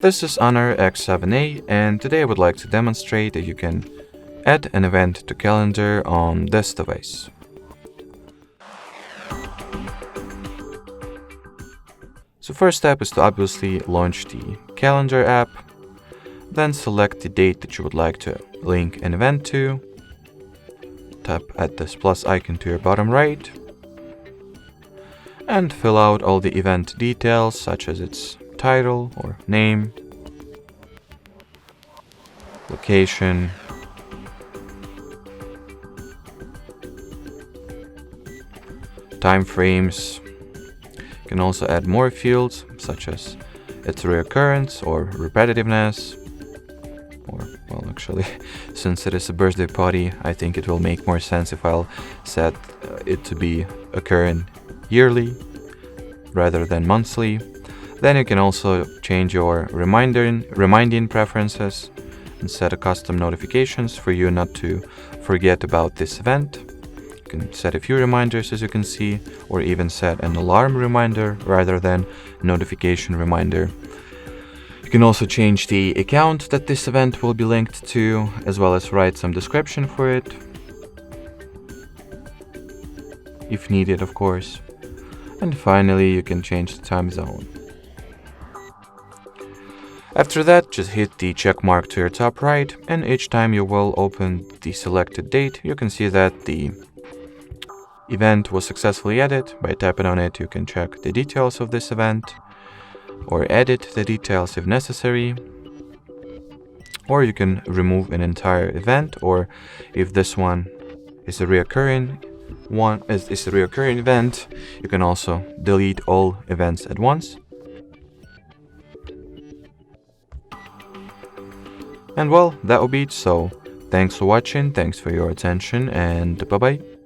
This is HONOR X7A, and today I would like to demonstrate that you can add an event to calendar on this device. So first step is to obviously launch the calendar app, then select the date that you would like to link an event to, tap at this plus icon to your bottom right, and fill out all the event details such as its title or name, location, time frames. You can also add more fields such as its reoccurrence or repetitiveness, or, well, actually, since it is a birthday party, I think it will make more sense if I'll set it to be occurring yearly rather than monthly. Then you can also change your reminding preferences and set a custom notifications for you not to forget about this event. You can set a few reminders, as you can see, or even set an alarm reminder rather than notification reminder. You can also change the account that this event will be linked to, as well as write some description for it, if needed, of course. And finally, you can change the time zone. After that, just hit the check mark to your top right, and each time you will open the selected date, you can see that the event was successfully added. By tapping on it, you can check the details of this event, or edit the details if necessary, or you can remove an entire event, or if this one is a reoccurring event, you can also delete all events at once. And well, that will be it. So thanks for watching, thanks for your attention, and bye bye.